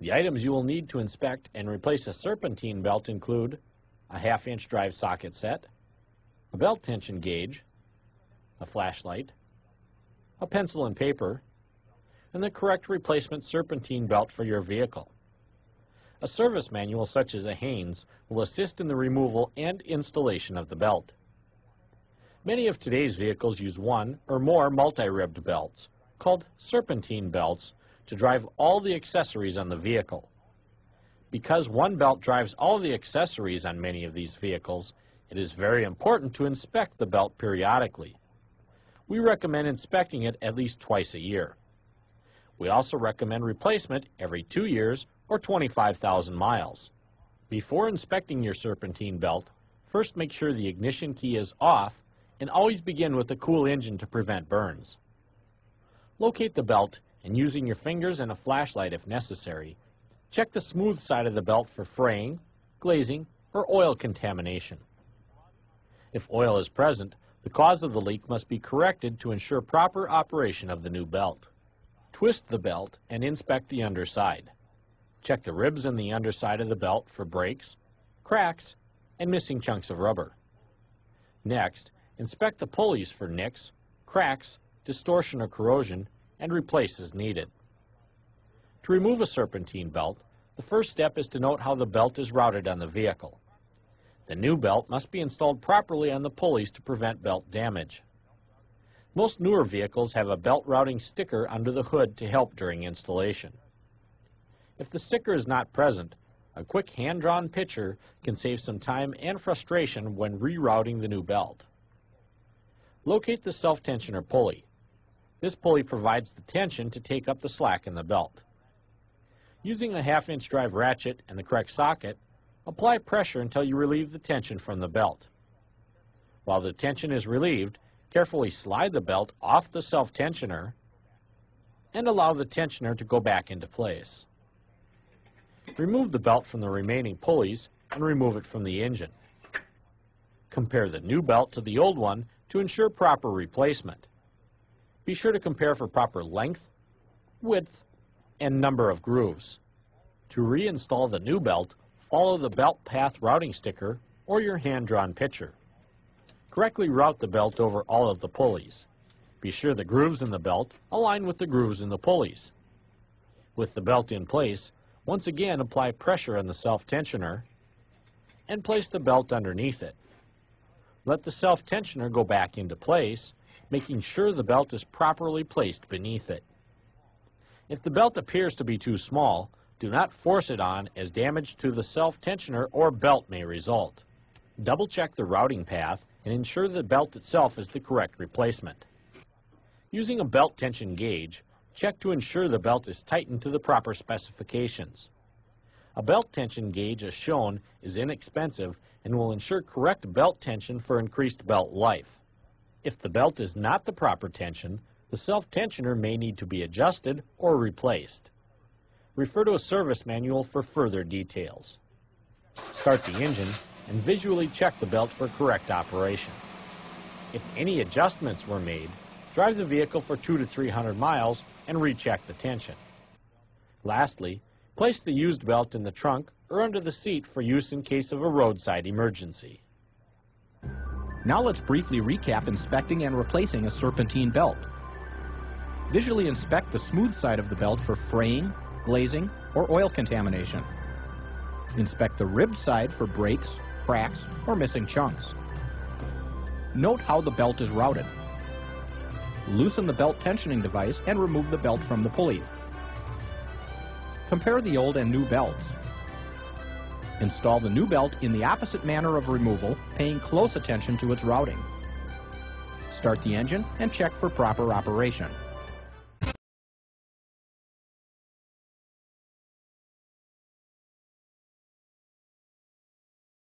The items you will need to inspect and replace a serpentine belt include a 1/2-inch drive socket set, a belt tension gauge, a flashlight, a pencil and paper, and the correct replacement serpentine belt for your vehicle. A service manual such as a Haynes will assist in the removal and installation of the belt. Many of today's vehicles use one or more multi-ribbed belts, called serpentine belts, to drive all the accessories on the vehicle. Because one belt drives all the accessories on many of these vehicles, it is very important to inspect the belt periodically. We recommend inspecting it at least twice a year. We also recommend replacement every 2 years or 25,000 miles. Before inspecting your serpentine belt, first make sure the ignition key is off and always begin with a cool engine to prevent burns. Locate the belt and using your fingers and a flashlight if necessary, check the smooth side of the belt for fraying, glazing, or oil contamination. If oil is present, the cause of the leak must be corrected to ensure proper operation of the new belt. Twist the belt and inspect the underside. Check the ribs in the underside of the belt for breaks, cracks, and missing chunks of rubber. Next, inspect the pulleys for nicks, cracks, distortion or corrosion, and replace as needed. To remove a serpentine belt, the first step is to note how the belt is routed on the vehicle. The new belt must be installed properly on the pulleys to prevent belt damage. Most newer vehicles have a belt routing sticker under the hood to help during installation. If the sticker is not present, a quick hand-drawn picture can save some time and frustration when rerouting the new belt. Locate the self-tensioner pulley. This pulley provides the tension to take up the slack in the belt. Using a 1/2-inch drive ratchet and the correct socket, apply pressure until you relieve the tension from the belt. While the tension is relieved, carefully slide the belt off the self-tensioner and allow the tensioner to go back into place. Remove the belt from the remaining pulleys and remove it from the engine. Compare the new belt to the old one to ensure proper replacement. Be sure to compare for proper length, width, and number of grooves. To reinstall the new belt, follow the belt path routing sticker or your hand-drawn picture. Correctly route the belt over all of the pulleys. Be sure the grooves in the belt align with the grooves in the pulleys. With the belt in place, once again apply pressure on the self-tensioner and place the belt underneath it. Let the self-tensioner go back into place, making sure the belt is properly placed beneath it. If the belt appears to be too small, do not force it on, as damage to the self-tensioner or belt may result. Double-check the routing path and ensure the belt itself is the correct replacement. Using a belt tension gauge, check to ensure the belt is tightened to the proper specifications. A belt tension gauge, as shown, is inexpensive and will ensure correct belt tension for increased belt life. If the belt is not the proper tension, the self-tensioner may need to be adjusted or replaced. Refer to a service manual for further details. Start the engine and visually check the belt for correct operation. If any adjustments were made, drive the vehicle for 200 to 300 miles and recheck the tension. Lastly, place the used belt in the trunk or under the seat for use in case of a roadside emergency. Now let's briefly recap inspecting and replacing a serpentine belt. Visually inspect the smooth side of the belt for fraying, glazing, or oil contamination. Inspect the ribbed side for breaks, cracks, or missing chunks. Note how the belt is routed. Loosen the belt tensioning device and remove the belt from the pulleys. Compare the old and new belts. Install the new belt in the opposite manner of removal, paying close attention to its routing. Start the engine and check for proper operation.